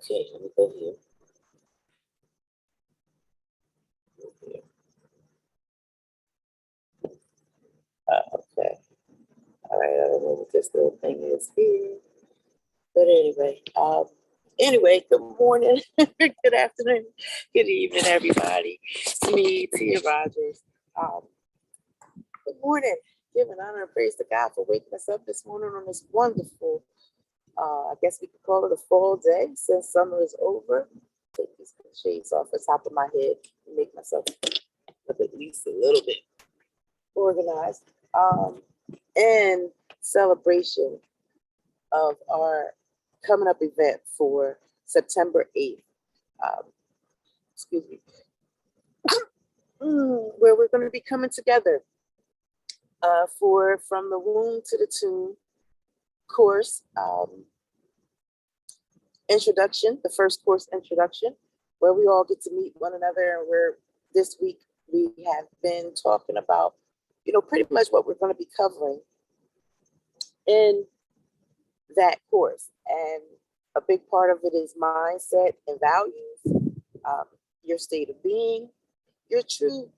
Okay, let me go here. Go here. Okay. All right, I don't know what this little thing is here. But anyway, good morning, good afternoon, good evening, everybody. It's me, Tia Rodgers. Um, good morning. Giving honor and praise to God for waking us up this morning on this wonderful, I guess we could call it a fall day since summer is over. Take these shades off the top of my head and make myself look at least a little bit organized. In celebration of our coming up event for September 8th, excuse me, where we're going to be coming together for From the Womb to the Tomb course introduction, the first course introduction, where we all get to meet one another. And this week we have been talking about, pretty much what we're going to be covering in that course. And a big part of it is mindset and values, your state of being, your true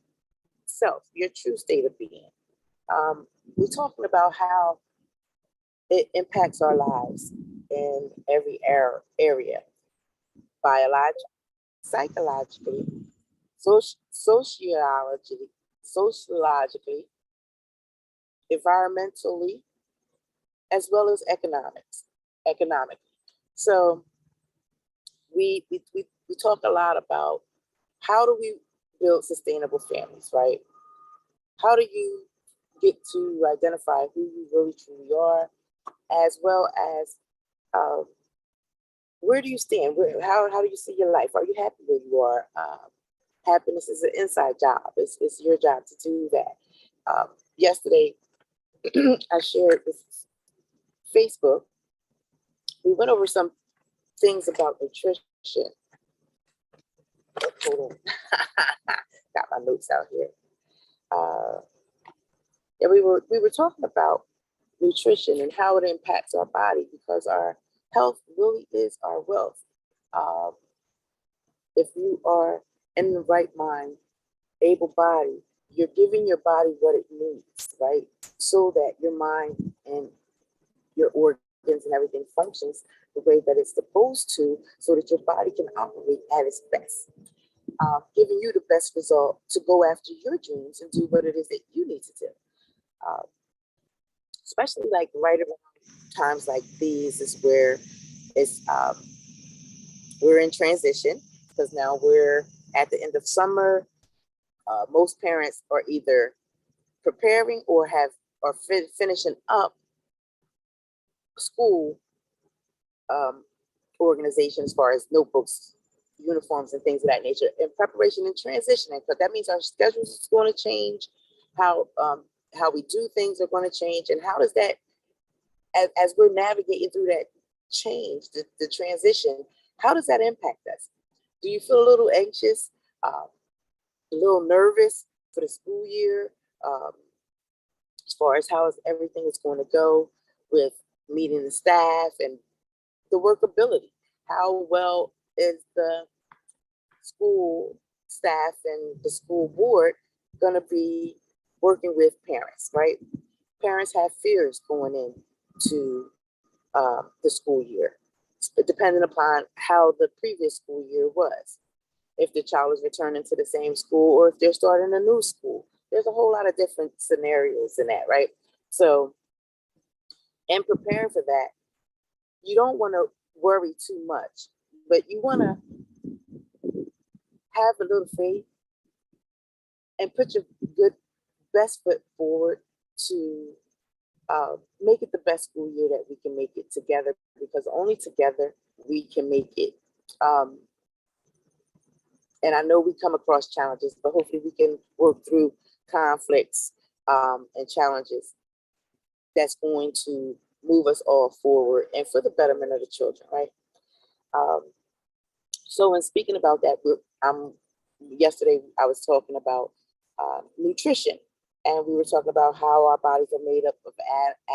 self, your true state of being. We're talking about how it impacts our lives in every area, biologically, psychologically, sociologically, environmentally, as well as economically. So we talk a lot about how do we build sustainable families, right? How do you get to identify who you really truly are, as well as where do you stand? How do you see your life? Are you happy where you are? Happiness is an inside job. It's your job to do that. Yesterday, I shared with Facebook. We went over some things about nutrition. Hold on. Got my notes out here. Yeah, we were talking about nutrition and how it impacts our body, because our health really is our wealth. If you are in the right mind, able body, you're giving your body what it needs, right? So that your mind and your organs and everything functions the way that it's supposed to, so that your body can operate at its best, giving you the best result to go after your dreams and do what it is that you need to do. Especially like right around times like these is where we're in transition, because now we're at the end of summer. Most parents are either preparing or finishing up school organization as far as notebooks, uniforms, and things of that nature, in preparation and transitioning. But that means our schedules is going to change, how we do things are going to change, and how does that, as we're navigating through that change, the transition, how does that impact us? Do you feel a little anxious, a little nervous for the school year, as far as how everything is going to go with meeting the staff and the workability? How well is the school staff and the school board going to be working with parents, right? Parents have fears going into the school year, depending upon how the previous school year was. If the child is returning to the same school, or if they're starting a new school. There's a whole lot of different scenarios in that, right? So in preparing for that, you don't want to worry too much, but you want to have a little faith and put your best foot forward to make it the best school year that we can make it together, because only together we can make it. And I know we come across challenges, but hopefully we can work through conflicts and challenges that's going to move us all forward and for the betterment of the children, right? So in speaking about that, yesterday I was talking about nutrition, and we were talking about how our bodies are made up of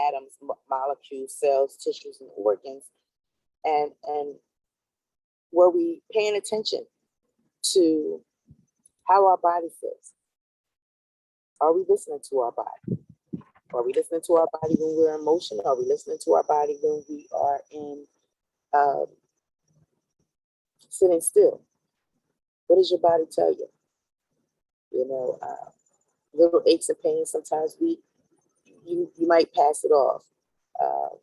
atoms, molecules, cells, tissues, and organs. And Were we paying attention to how our body feels? Are we listening to our body? Are we listening to our body when we're emotional? Are we listening to our body when we are in um, sitting still? What does your body tell you? You know, little aches and pains. Sometimes you might pass it off, uh,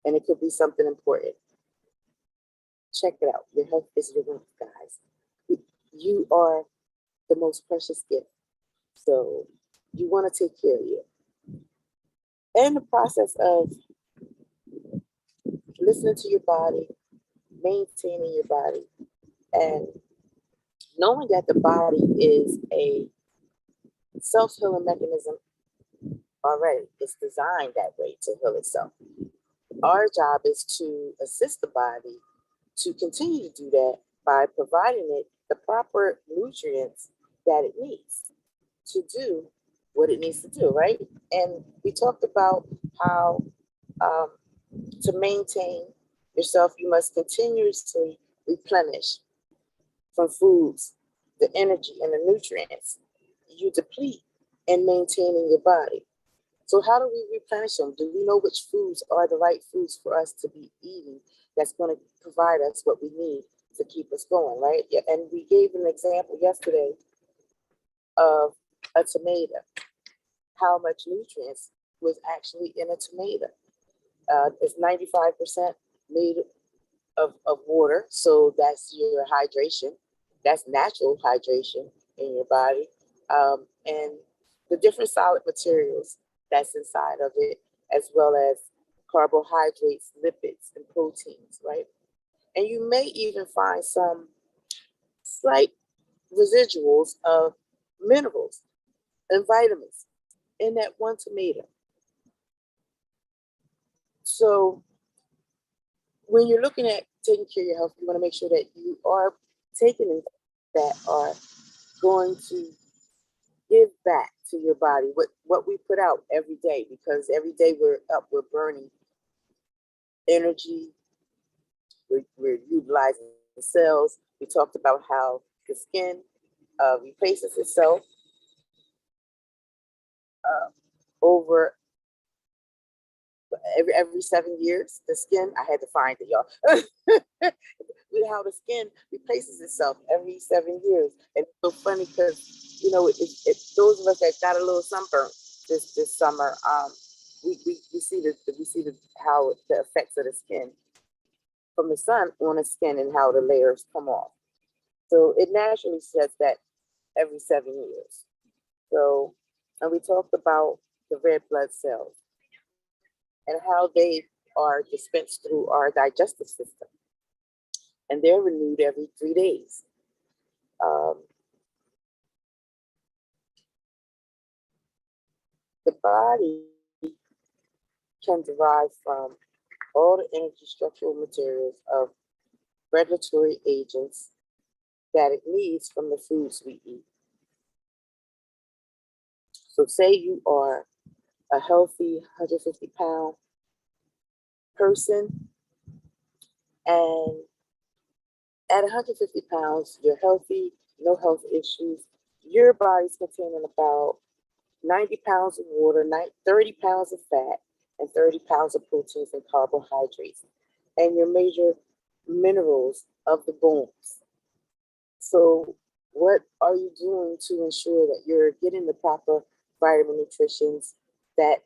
and it could be something important. Check it out. Your health is your wealth, guys. You are the most precious gift. So you want to take care of you. And the process of listening to your body, maintaining your body, and knowing that the body is a self-healing mechanism already. It's designed that way to heal itself. Our job is to assist the body to continue to do that by providing it the proper nutrients that it needs to do what it needs to do, right? And we talked about how um, to maintain yourself, you must continuously replenish from foods the energy and the nutrients you deplete in maintaining your body. So how do we replenish them? Do we know which foods are the right foods for us to be eating that's going to provide us what we need to keep us going, right? Yeah, and we gave an example yesterday of a tomato, how much nutrients was actually in a tomato. It's 95% made of water, so that's your hydration. That's natural hydration in your body. And the different solid materials that's inside of it, as well as carbohydrates, lipids, and proteins, right? And you may even find some slight residuals of minerals and vitamins in that one tomato. So when you're looking at taking care of your health, you want to make sure that you are taking things that are going to give back to your body what we put out every day, because every day we're up, we're burning energy, we're utilizing cells. We talked about how the skin replaces itself uh, over every 7 years. The skin, I had to find it, y'all. With how the skin replaces itself every 7 years. And it's so funny because, you know, those of us that got a little sunburn this summer, we see how the effects of the skin from the sun on the skin and how the layers come off. So it naturally says that every 7 years. So, and we talked about the red blood cells and how they are dispensed through our digestive system. And they're renewed every 3 days. The body can derive from all the energy structural materials of regulatory agents that it needs from the foods we eat. So say you are a healthy 150-pound person, and at 150 pounds, you're healthy, no health issues. Your body's containing about 90 pounds of water, 30 pounds of fat, and 30 pounds of proteins and carbohydrates, and your major minerals of the bones. So what are you doing to ensure that you're getting the proper vitamin nutritions that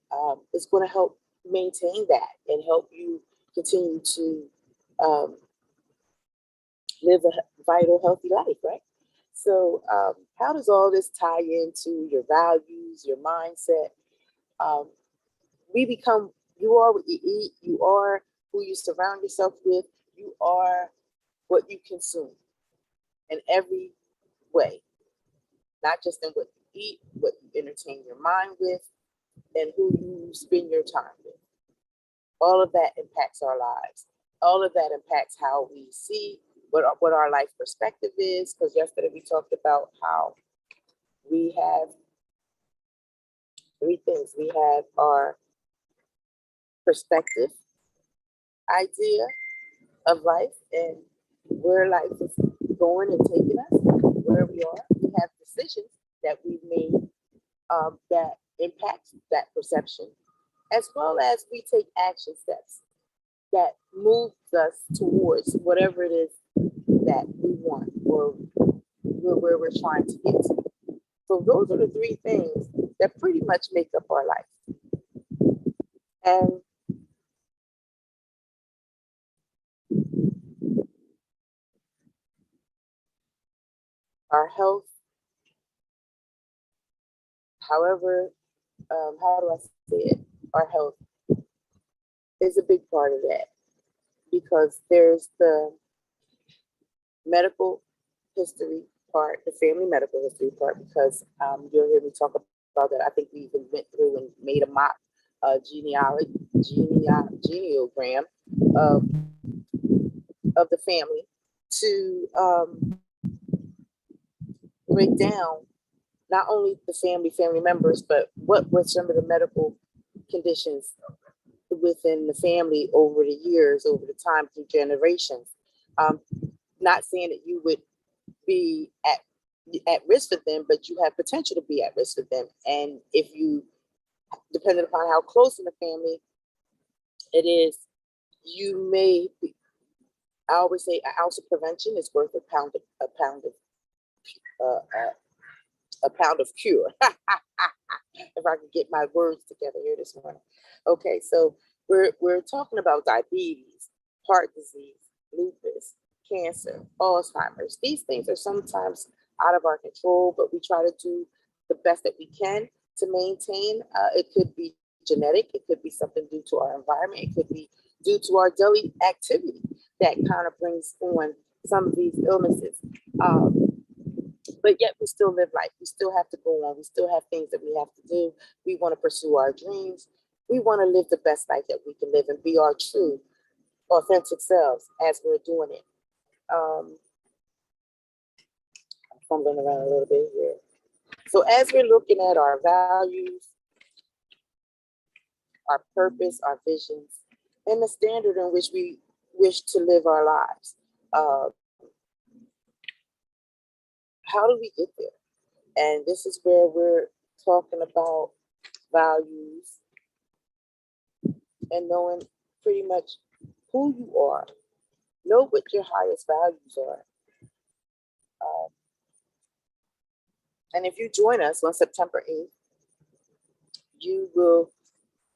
is going to help maintain that and help you continue to live a vital, healthy life, right? So how does all this tie into your values, your mindset? You are what you eat, you are who you surround yourself with, you are what you consume in every way, not just in what you eat, what you entertain your mind with, and who you spend your time with. All of that impacts our lives. All of that impacts how we see what our life perspective is, because yesterday we talked about how we have three things. We have our perspective, idea of life, and where life is going and taking us, where we are. We have decisions that we've made that impact that perception, as well as we take action steps that moves us towards whatever it is that we want or where we're trying to get to. So those are the three things that pretty much make up our life. And our health, however, how do I say it? Our health is a big part of that because there's the medical history part, the family medical history part, because you'll hear me talk about that. I think we even went through and made a mock genealogram of, of the family to break down not only the family members, but what were some of the medical conditions within the family over the years, over the time through generations. Not saying that you would be at risk for them, but you have potential to be at risk for them. And if you, depending upon how close in the family it is, you may be, I always say an ounce of prevention is worth a pound of cure. If I can get my words together here this morning. Okay, so we're talking about diabetes, heart disease, lupus, cancer, Alzheimer's. These things are sometimes out of our control, but we try to do the best that we can to maintain. It could be genetic, it could be something due to our environment, it could be due to our daily activity that kind of brings on some of these illnesses. But yet we still live life. We still have to go on. We still have things that we have to do. We want to pursue our dreams. We want to live the best life that we can live and be our true, authentic selves as we're doing it. I'm fumbling around a little bit here. So as we're looking at our values, our purpose, our visions, and the standard in which we wish to live our lives, how do we get there? And this is where we're talking about values and knowing pretty much who you are. Know what your highest values are. And if you join us on September 8th, you will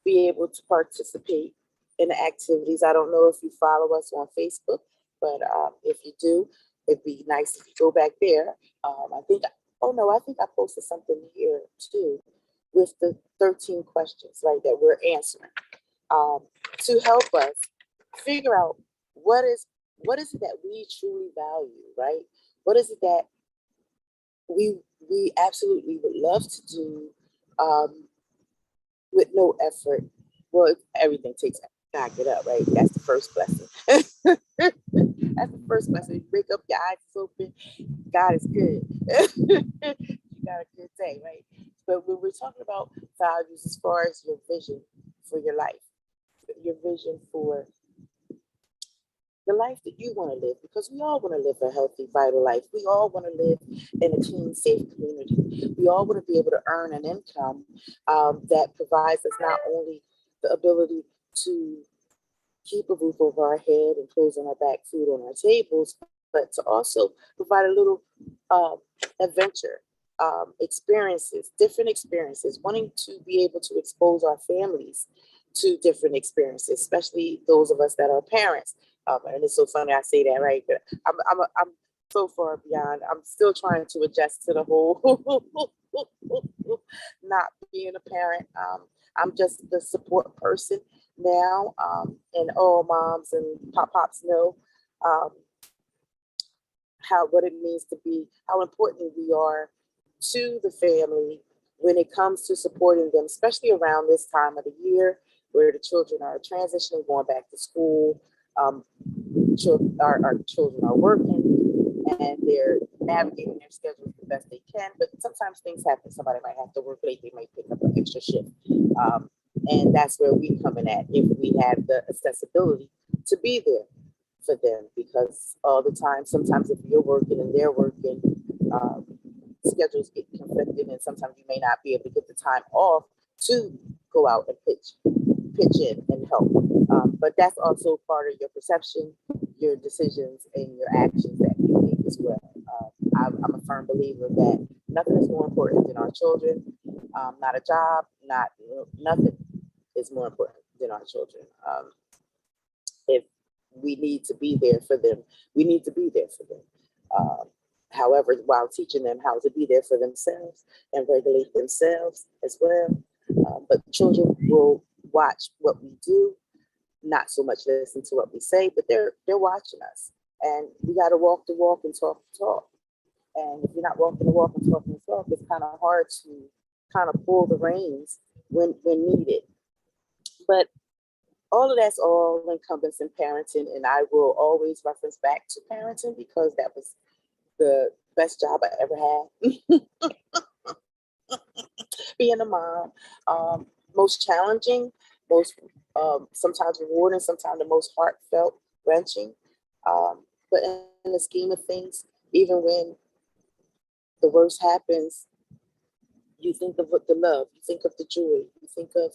be able to participate in the activities. I don't know if you follow us on Facebook, but if you do, it'd be nice if you go back there. I think I posted something here too with the 13 questions, right, that we're answering to help us figure out what is it that we truly value, right? What is it that we absolutely would love to do with no effort? Well, everything takes effort. God, get up, right? That's the first blessing. That's the first blessing. You wake up, your eyes is open. God is good. You got a good day, right? But when we're talking about values as far as your vision for your life, your vision for the life that you want to live, because we all want to live a healthy, vital life. We all want to live in a clean, safe community. We all want to be able to earn an income that provides us not only the ability to keep a roof over our head and clothes on our back, food on our tables, but to also provide a little adventure, different experiences, wanting to be able to expose our families to different experiences, especially those of us that are parents. And it's so funny I say that, right? But I'm so far beyond. I'm still trying to adjust to the whole not being a parent. I'm just the support person now, and all moms and pops know what it means to be, how important we are to the family when it comes to supporting them, especially around this time of the year where the children are transitioning, going back to school. Our children are working and they're navigating their schedules the best they can, but sometimes things happen. Somebody might have to work late, they might pick up an extra shift. And that's where we come in at, if we have the accessibility to be there for them, because all the time, sometimes if you're working and they're working, um, schedules get conflicted, and sometimes you may not be able to get the time off to go out and pitch in and help. But that's also part of your perception, your decisions, and your actions that you make as well. I'm a firm believer that nothing is more important than our children. Not a job, not nothing is more important than our children. If we need to be there for them, we need to be there for them. However, while teaching them how to be there for themselves and regulate themselves as well. But children will watch what we do, not so much listen to what we say, but they're watching us, and we got to walk the walk and talk the talk. And if you're not walking the walk and talking the talk, it's kind of hard to kind of pull the reins when needed. But all of that's all incumbents in parenting, and I will always reference back to parenting because that was the best job I ever had. Being a mom, most challenging, most sometimes rewarding, sometimes the most heartfelt, wrenching. But in the scheme of things, even when the worst happens, you think of the love, you think of the joy, you think of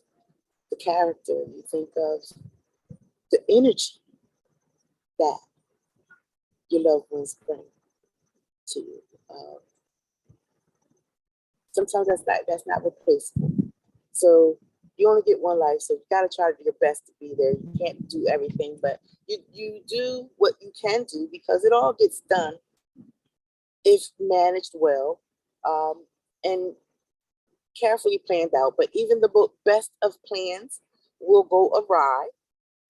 the character, you think of the energy that your loved ones bring to you. Sometimes that's not replaceable. So you only get one life, so you got to try to do your best to be there. You can't do everything, but you do what you can do, because it all gets done if managed well, and carefully planned out. But even the best of plans will go awry.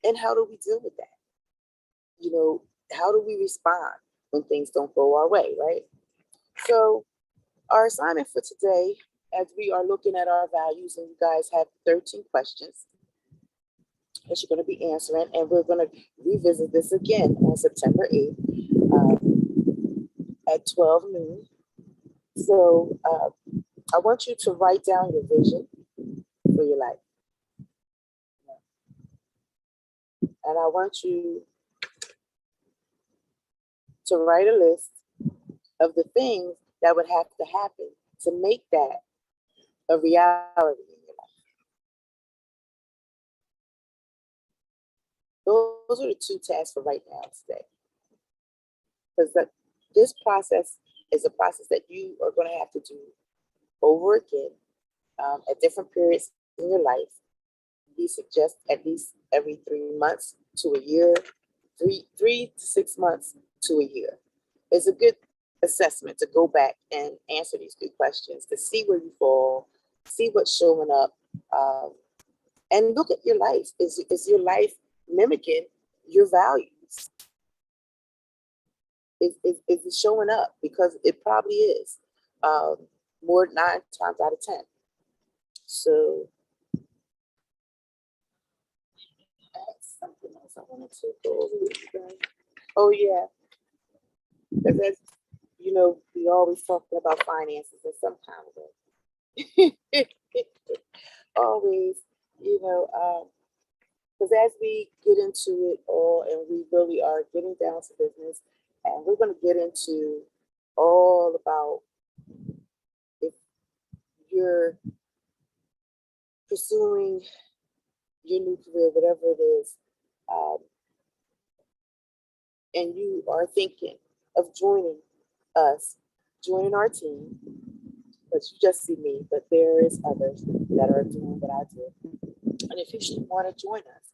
And how do we deal with that? You know, how do we respond when things don't go our way, right? So our assignment for today, as we are looking at our values, and you guys have 13 questions that you're going to be answering, and we're going to revisit this again on September 8th at 12 noon. So I want you to write down your vision for your life. And I want you to write a list of the things that would have to happen to make that a reality in your life. Those are the two tasks for right now today. Because this process is a process that you are going to have to do over again at different periods in your life. We suggest at least every 3 months to a year, 3 to 6 months to a year. It's a good assessment to go back and answer these good questions, to see where you fall, see what's showing up, and look at your life. Is your life mimicking your values? Is it showing up? Because it probably is, more 9 times out of 10. So that's something else I wanted to go over with you guys. Oh yeah, because you know, we always talking about finances in some kind of way. Always, you know, because as we get into it all, and we really are getting down to business, and we're going to get into all about if you're pursuing your new career, whatever it is, and you are thinking of joining us, joining our team, but you just see me, but there is others that are doing what I do. And if you should want to join us,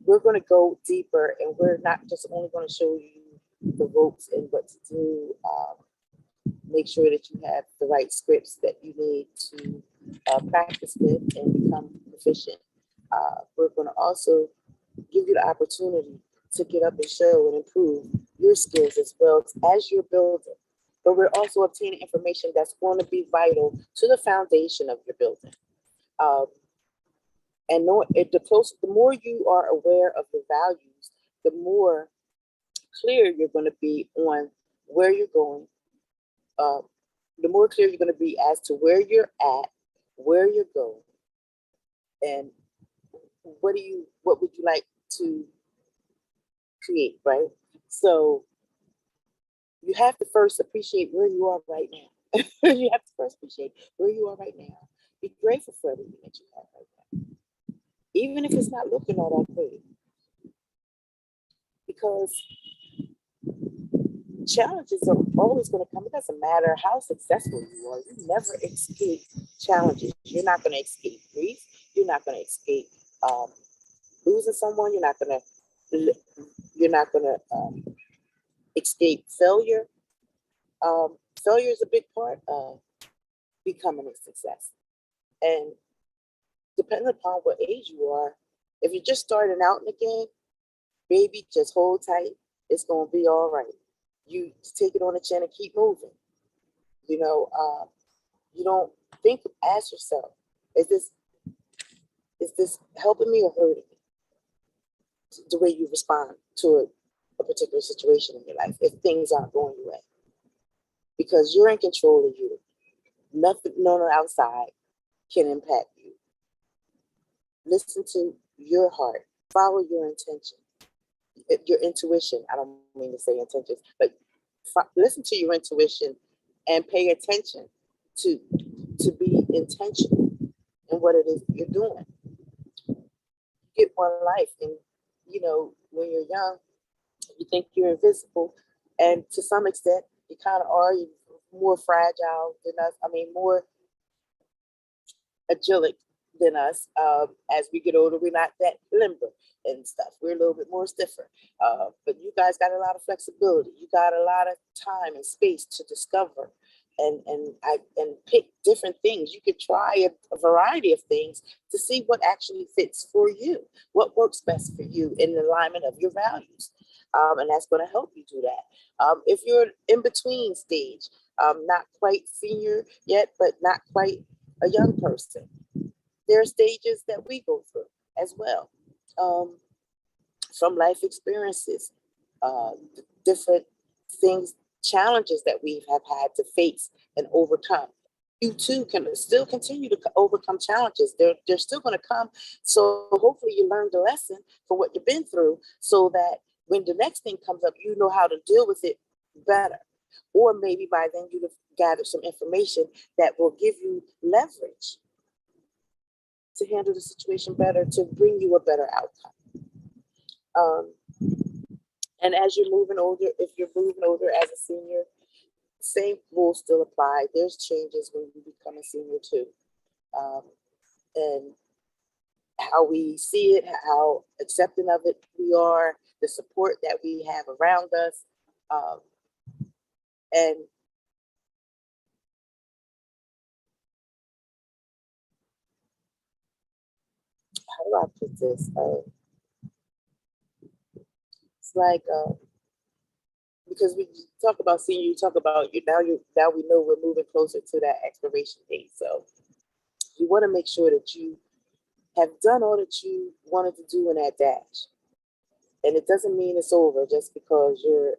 we're going to go deeper, and we're not just only going to show you the ropes and what to do. Make sure that you have the right scripts that you need to practice with and become proficient. We're going to also give you the opportunity to get up and show and improve your skills as well as you're building. But we're also obtaining information that's going to be vital to the foundation of your building. And the more you are aware of the values, the more clear you're going to be on where you're going. The more clear you're going to be as to where you're at, where you're going, and what would you like to create, right? So you have to first appreciate where you are right now. You have to first appreciate where you are right now. Be grateful for everything that you have right now, even if it's not looking all that great, because challenges are always going to come. It doesn't matter how successful you are. You never escape challenges. You're not going to escape grief. You're not going to escape um, losing someone. You're not going to escape failure. Failure is a big part of becoming a success. And depending upon what age you are, if you're just starting out in the game, baby, just hold tight. It's going to be all right. You take it on the chin and keep moving. You know, you don't think, ask yourself, is this is this helping me or hurting me? The way you respond to a particular situation in your life if things aren't going your way, because you're in control of you. Nothing, no one outside can impact you. Listen to your heart. Follow your intention, your intuition. I don't mean to say intentions, but listen to your intuition and pay attention to be intentional in what it is you're doing. You get one life, and when you're young, you think you're invisible, and to some extent, you kind of are. You're more fragile than us. I mean, more agilic than us. As we get older, we're not that limber and stuff. We're a little bit more stiffer. But you guys got a lot of flexibility. You got a lot of time and space to discover and pick different things. You could try a variety of things to see what actually fits for you, what works best for you in the alignment of your values. And that's going to help you do that. If you're in between stage, not quite senior yet, but not quite a young person, there are stages that we go through as well, from life experiences, different things, challenges that we have had to face and overcome. You too can still continue to overcome challenges. They're still going to come. So hopefully you learned the lesson for what you've been through, so that when the next thing comes up, you know how to deal with it better. Or maybe by then you've gathered some information that will give you leverage to handle the situation better, to bring you a better outcome. And as you're moving older, if you're moving older as a senior, same rules still apply. There's changes when you become a senior too. And how we see it, how accepting of it we are, the support that we have around us. And how do I put this? It's like, because we talk about senior, you talk about now we know we're moving closer to that expiration date. So you want to make sure that you have done all that you wanted to do in that dash. And it doesn't mean it's over just because you're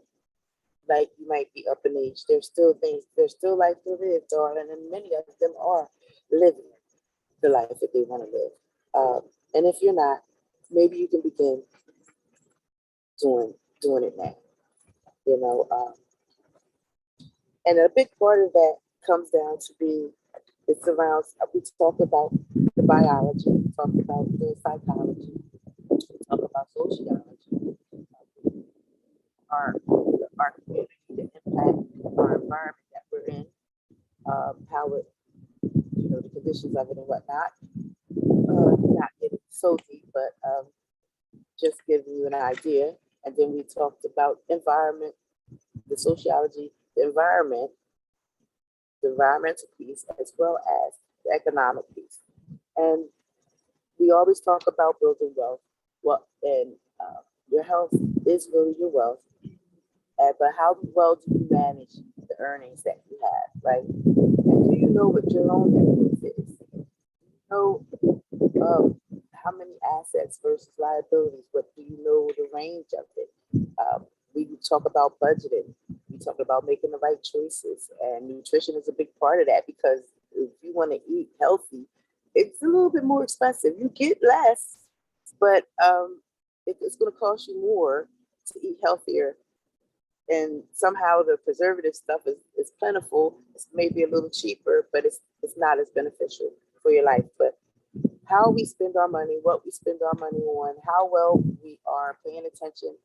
like, you might be up in age. There's still things, there's still life to live, darling, and many of them are living the life that they want to live. And if you're not, maybe you can begin doing it now. And a big part of that comes down to it's around, we talk about the biology, we talk about the psychology, we talk about sociology, our community, the impact, our environment that we're in, how it, the conditions of it and whatnot. Not getting so deep, but just giving you an idea. And then we talked about environment, the sociology, the environmental piece, as well as the economic piece. And we always talk about building wealth. And your health is really your wealth. But how well do you manage the earnings that you have, right? And do you know what your own net worth is? Do you know how many assets versus liabilities? What do you know the range of it? We talk about budgeting. We talk about making the right choices, and nutrition is a big part of that, because if you want to eat healthy, it's a little bit more expensive. You get less, but it's going to cost you more to eat healthier, and somehow the preservative stuff is plentiful. It's maybe a little cheaper, but it's not as beneficial for your life. But how we spend our money, what we spend our money on, how well we are paying attention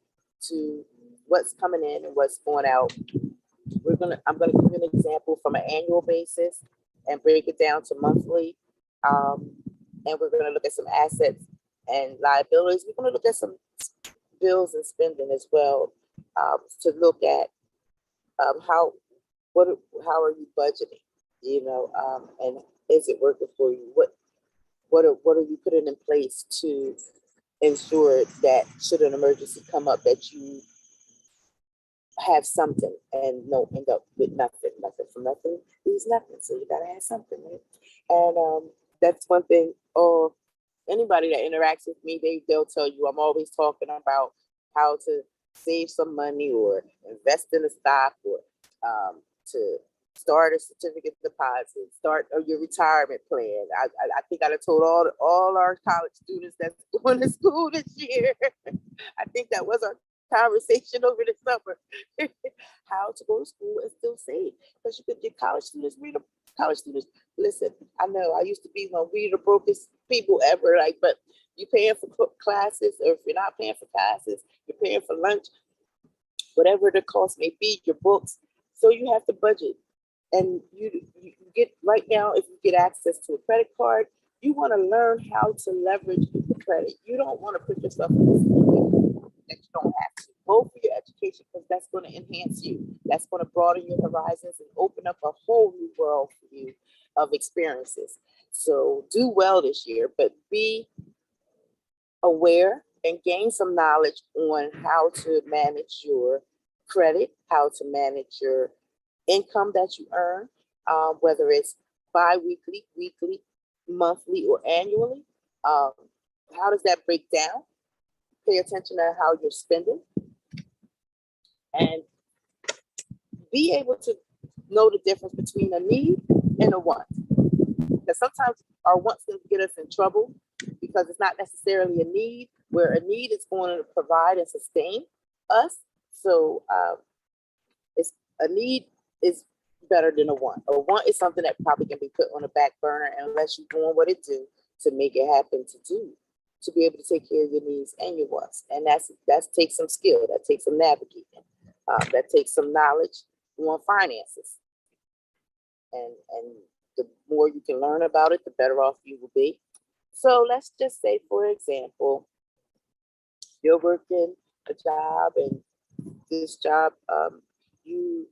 to what's coming in and what's going out. I'm gonna give you an example from an annual basis and break it down to monthly. And we're gonna look at some assets and liabilities. We're gonna look at some bills and spending as well, to look at how are you budgeting, and is it working for you? What are you putting in place to ensure that should an emergency come up, that you have something and no end up with nothing from nothing leaves nothing. So you gotta have something, right? And that's one thing. Or anybody that interacts with me, they'll tell you I'm always talking about how to save some money or invest in a stock, or to start a certificate deposit, start your retirement plan. I think I told all our college students that's going to school this year. I think that was our conversation over the summer. How to go to school and still save, because you could get college students. Listen, I know I used to be one of the brokest people ever, but you're paying for classes, or if you're not paying for classes, you're paying for lunch, whatever the cost may be, your books. So you have to budget. And you get, right now, if you get access to a credit card, you want to learn how to leverage the credit. You don't want to put yourself in this situation that you don't have to. Go for your education, because that's going to enhance you. That's going to broaden your horizons and open up a whole new world for you of experiences. So do well this year, but be aware and gain some knowledge on how to manage your credit, how to manage your income that you earn, whether it's bi-weekly, weekly, monthly, or annually. How does that break down? Pay attention to how you're spending, and be able to know the difference between a need and a want. Because sometimes our wants can get us in trouble, because it's not necessarily a need, where a need is going to provide and sustain us. So it's a need is better than a want. A want is something that probably can be put on a back burner unless you're doing what it do to make it happen, to be able to take care of your needs and your wants. And that takes some skill, that takes some navigating, that takes some knowledge on finances. And the more you can learn about it, the better off you will be. So let's just say, for example, you're working a job, and this job, you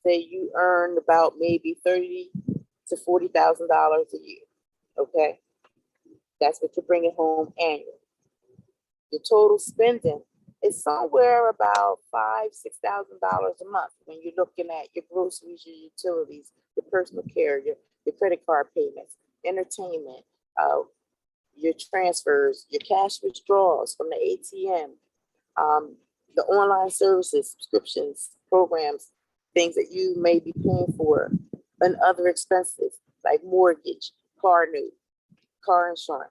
say you earn about maybe $30,000 to $40,000 a year. Okay, that's what you're bringing home annually. Your total spending is somewhere about $5,000 to $6,000 a month when you're looking at your groceries, your utilities, your personal care, your credit card payments, entertainment, your transfers, your cash withdrawals from the ATM, the online services, subscriptions, programs, things that you may be paying for, and other expenses like mortgage, car note, car insurance.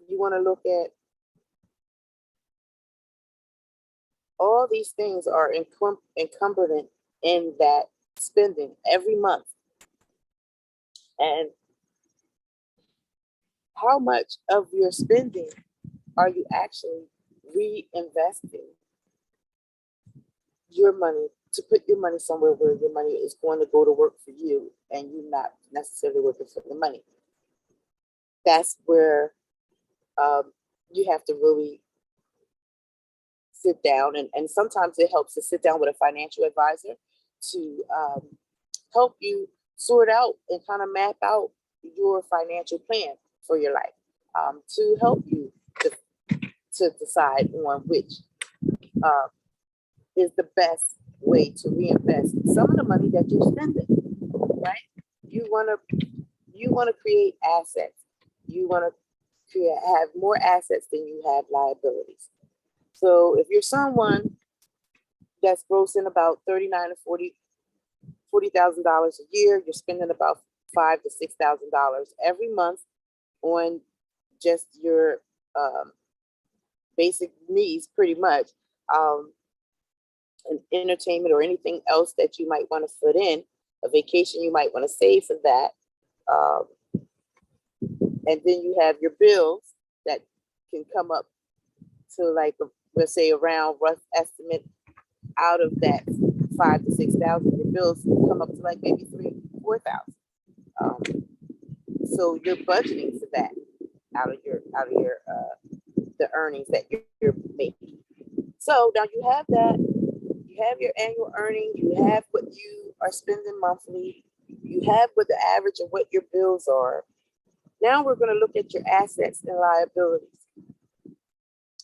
You want to look at all these things are encumbered in that spending every month. And how much of your spending are you actually reinvesting your money, to put your money somewhere where your money is going to go to work for you and you're not necessarily working for the money? That's where you have to really sit down, and sometimes it helps to sit down with a financial advisor to help you sort out and kind of map out your financial plan for your life, to help you to decide on which is the best way to reinvest some of the money that you're spending, right? You want to create assets. You want to have more assets than you have liabilities. So if you're someone that's grossing about $39,000 to $40,000 a year, you're spending about $5,000 to $6,000 every month on just your basic needs pretty much. And entertainment or anything else that you might want to put in, a vacation you might want to save for that. Um, and then you have your bills that can come up to like, let's say around rough estimate out of that 5 to 6 thousand, your bills come up to like maybe 3 to 4 thousand. So you're budgeting for that out of your the earnings that you're making. So now you have that, you have your annual earnings, you have what you are spending monthly, you have what the average of what your bills are. Now we're going to look at your assets and liabilities.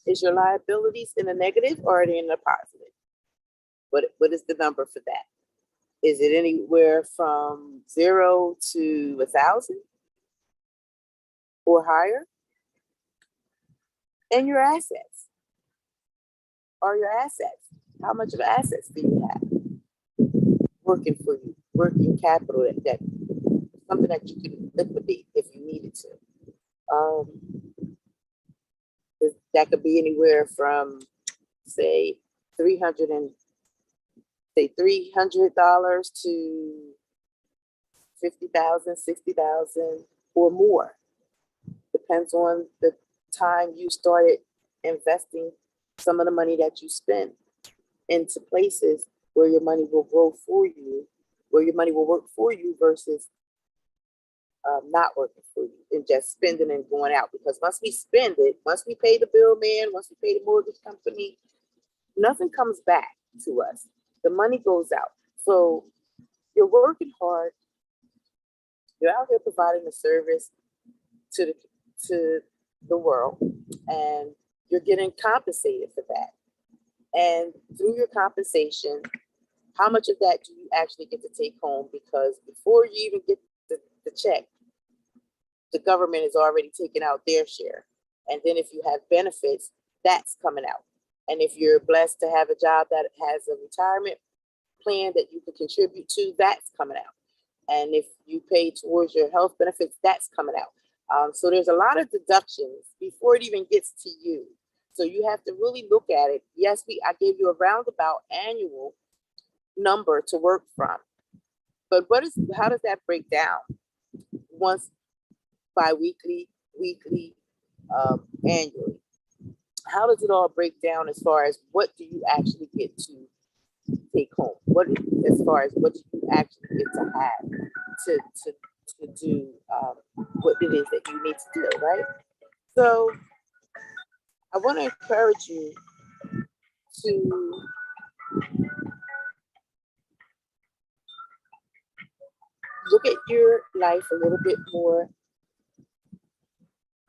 Is your liabilities in a negative or are they in a positive? What is the number for that? Is it anywhere from 0 to 1,000 or higher? And your assets. Are your assets? How much of assets do you have working for you? Working capital that something that you can liquidate if you needed to. That could be anywhere from say $300 to 50,000, 60,000 or more. Depends on the time you started investing some of the money that you spend into places where your money will grow for you, where your money will work for you versus not working for you and just spending and going out. Because once we spend it, once we pay the bill man, once we pay the mortgage company, nothing comes back to us. The money goes out. So you're working hard. You're out here providing a service to the world, and you're getting compensated for that. And through your compensation, how much of that do you actually get to take home? Because before you even get the check, the government is already taking out their share. And then if you have benefits, that's coming out. And if you're blessed to have a job that has a retirement plan that you can contribute to, that's coming out. And if you pay towards your health benefits, that's coming out. So there's a lot of deductions before it even gets to you. So you have to really look at it. Yes, I gave you a roundabout annual number to work from. But how does that break down? Once bi-weekly, weekly, annually. How does it all break down as far as what do you actually get to take home? As far as what you actually get to have to do what it is that you need to do, right? So I want to encourage you to look at your life a little bit more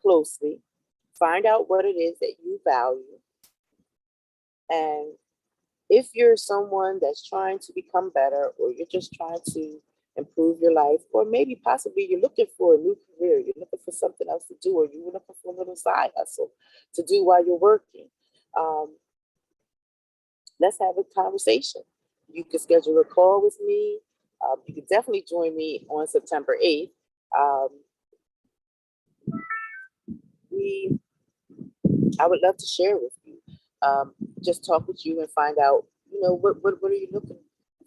closely, find out what it is that you value. And if you're someone that's trying to become better, or you're just trying to improve your life, or maybe possibly you're looking for a new career, you're looking for something else to do, or you're looking for a little side hustle to do while you're working, let's have a conversation. You can schedule a call with me. You can definitely join me on September 8th. I would love to share with you, just talk with you and find out, what are you looking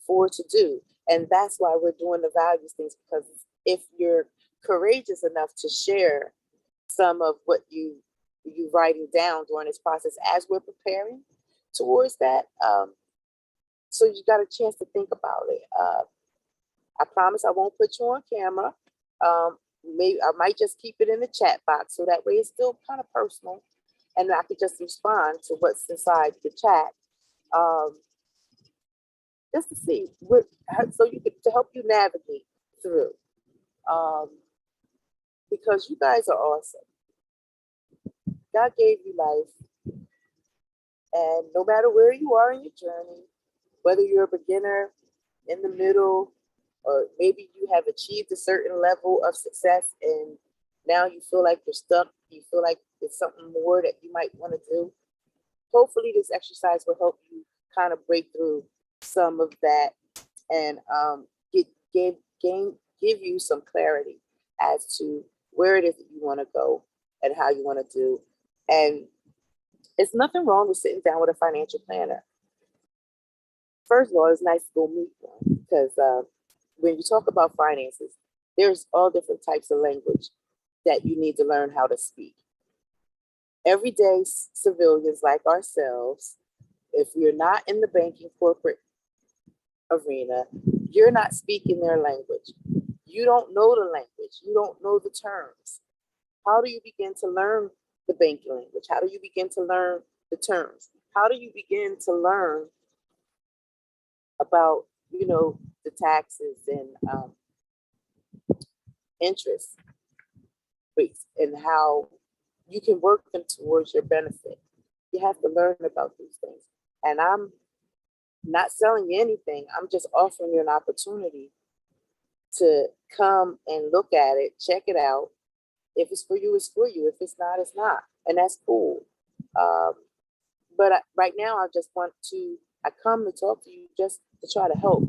forward to do? And that's why we're doing the values things, because if you're courageous enough to share some of what you writing down during this process as we're preparing towards that, so you got a chance to think about it. I promise I won't put you on camera. Maybe I might just keep it in the chat box, so that way it's still kind of personal, and I could just respond to what's inside the chat, just to see so you could, to help you navigate through, because you guys are awesome. God gave you life, and no matter where you are in your journey, whether you're a beginner, in the middle, or maybe you have achieved a certain level of success and now you feel like you're stuck, you feel like there's something more that you might want to do, hopefully this exercise will help you kind of break through some of that and give you some clarity as to where it is that you want to go and how you want to do. And It's nothing wrong with sitting down with a financial planner. First of all, it's nice to go meet one because when you talk about finances, there's all different types of language that you need to learn how to speak. Everyday civilians like ourselves, if you're not in the banking corporate arena, you're not speaking their language. You don't know the language. You don't know the terms. How do you begin to learn the banking language? How do you begin to learn the terms? How do you begin to learn about, the taxes and interest rates and how you can work them towards your benefit? You have to learn about these things. And I'm not selling you anything. I'm just offering you an opportunity to come and look at it, check it out. If it's for you, it's for you. If it's not, it's not. And that's cool. But right now, I come to talk to you just to try to help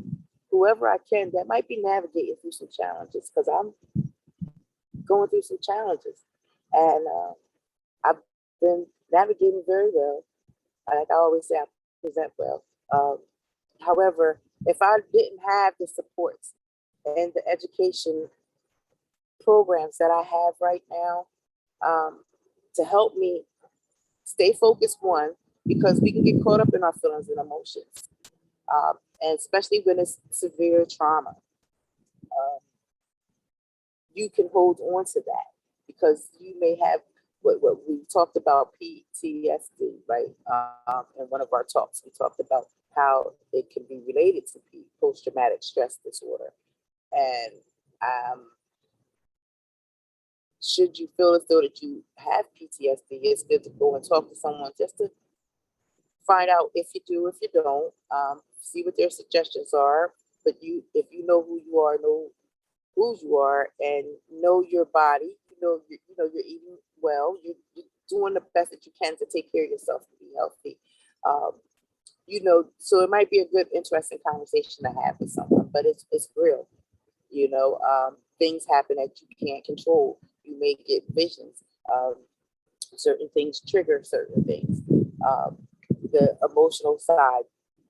whoever I can that might be navigating through some challenges, because I'm going through some challenges. And I've been navigating very well. Like I always say, I present well. However, if I didn't have the supports and the education programs that I have right now to help me stay focused, one, because we can get caught up in our feelings and emotions, and especially when it's severe trauma, you can hold on to that because you may have what we talked about, PTSD, right? In one of our talks, we talked about how it can be related to post-traumatic stress disorder. And should you feel as though that you have PTSD, it's good to go and talk to someone just to find out if you do, if you don't, see what their suggestions are. But if you know who you are, know who you are, and know your body, you're eating well, you're doing the best that you can to take care of yourself and be healthy. So it might be a good, interesting conversation to have with someone, but it's real. Things happen that you can't control. You may get visions. Certain things trigger certain things. The emotional side,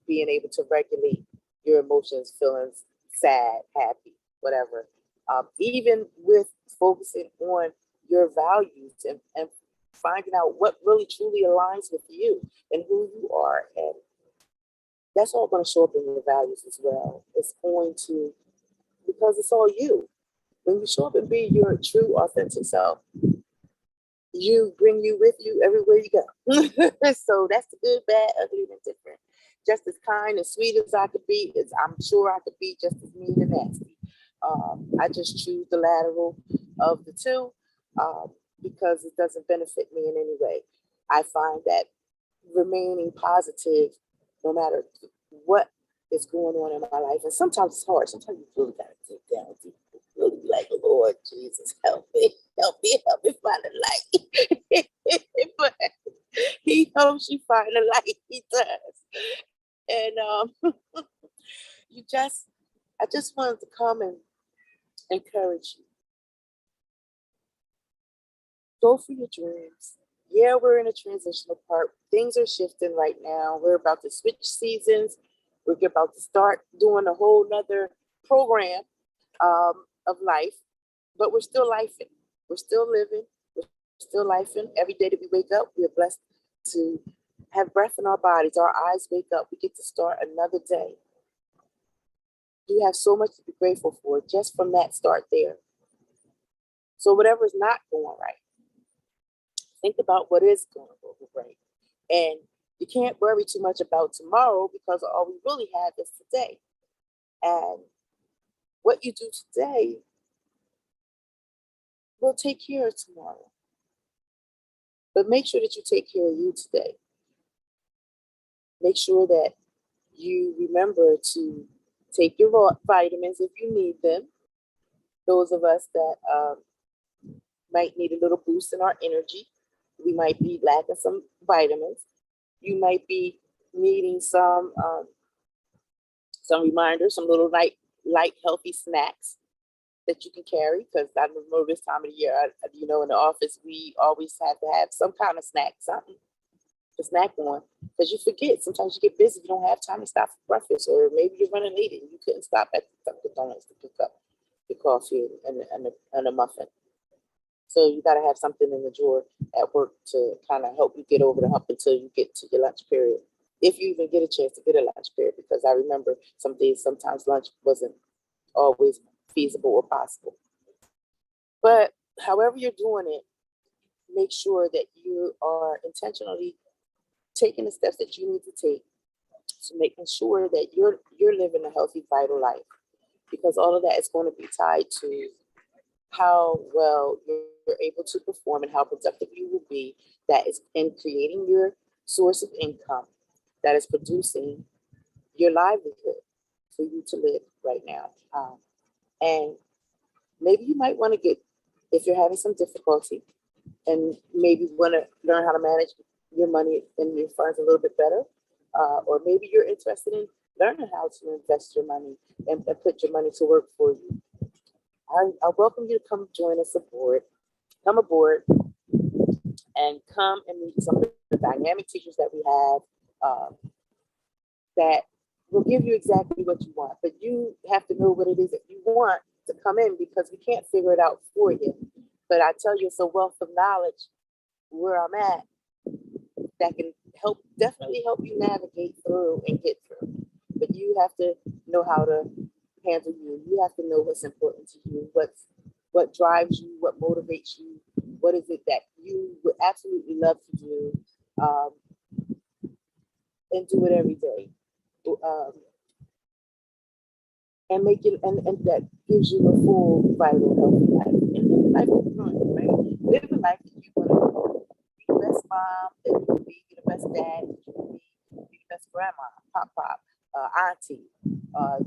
being able to regulate your emotions, feelings, sad, happy, whatever. Even with focusing on your values and finding out what really truly aligns with you and who you are. And that's all going to show up in your values as well. It's going to, because it's all you. When you show up and be your true, authentic self, you bring you with you everywhere you go. So that's the good, bad, ugly, and indifferent. Just as kind and sweet as I could be, I'm sure I could be just as mean and nasty. I just choose the lateral of the two because it doesn't benefit me in any way. I find that remaining positive, no matter what is going on in my life, and sometimes it's hard. Sometimes you really got to take down deep. Really be like, Lord Jesus, help me find the light. But he helps you find the light. He does. And I just wanted to come and encourage you. Go for your dreams. Yeah, we're in a transitional part. Things are shifting right now. We're about to switch seasons. We're about to start doing a whole nother program of life, but we're still lifing. We're still living. We're still lifing. Every day that we wake up, we are blessed to have breath in our bodies. Our eyes wake up. We get to start another day. You have so much to be grateful for just from that start there. So whatever is not going right, think about what is going to go right. And you can't worry too much about tomorrow because all we really have is today. And what you do today will take care of tomorrow. But make sure that you take care of you today. Make sure that you remember to take your vitamins if you need them. Those of us that might need a little boost in our energy, we might be lacking some vitamins. You might be needing some reminders, some little light healthy snacks that you can carry, because I know this time of the year, in the office, we always have to have some kind of snack, something. to snack on, because you forget. Sometimes you get busy, you don't have time to stop for breakfast, or maybe you're running late and you couldn't stop at the Dunkin' Donuts to pick up your coffee and a muffin. So you got to have something in the drawer at work to kind of help you get over the hump until you get to your lunch period. If you even get a chance to get a lunch period, because I remember some days, sometimes lunch wasn't always feasible or possible. But however you're doing it, make sure that you are intentionally taking the steps that you need to take to making sure that you're living a healthy, vital life, because all of that is going to be tied to how well you're able to perform and how productive you will be. That is in creating your source of income, that is producing your livelihood for you to live right now. And maybe you might want to get, if you're having some difficulty, and maybe want to learn how to manage your money and your funds a little bit better, or maybe you're interested in learning how to invest your money and put your money to work for you. I welcome you to come join us aboard. Come aboard and come and meet some of the dynamic teachers that we have, that will give you exactly what you want. But you have to know what it is that you want to come in, because we can't figure it out for you. But I tell you, it's a wealth of knowledge where I'm at that can definitely help you navigate through and get through. But you have to know how to handle you. You have to know what's important to you, what drives you, what motivates you, what is it that you would absolutely love to do, and do it every day. And make it, and that gives you a full, vital, healthy life. And live a life that you want, right? Live a life that you want to be the best mom that you can be the best dad that you can be the best grandma, pop, auntie.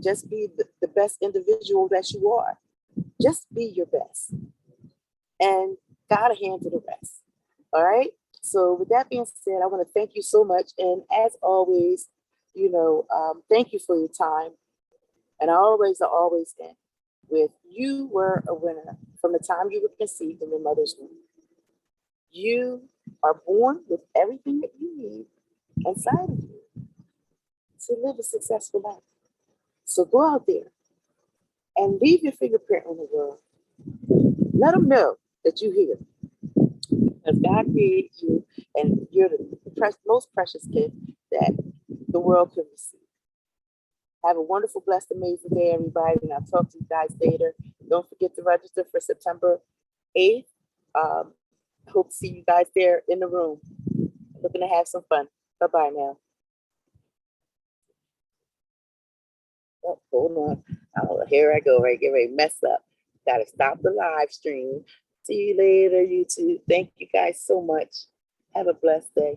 Just be the best individual that you are. Just be your best. And gotta handle the rest. All right. So with that being said, I want to thank you so much. And as always, thank you for your time. And I always end with, you were a winner from the time you were conceived in your mother's womb. You are born with everything that you need inside of you to live a successful life. So go out there and leave your fingerprint on the world. Let them know that you're here, because God created you, and you're the most precious gift that the world can receive. Have a wonderful, blessed, amazing day, everybody, and I'll talk to you guys later. Don't forget to register for September 8th. Hope to see you guys there in the room. Looking to have some fun. Bye-bye now. Oh, hold on. Oh, here I go. Right, get ready to mess up. Got to stop the live stream. See you later, YouTube. Thank you guys so much. Have a blessed day.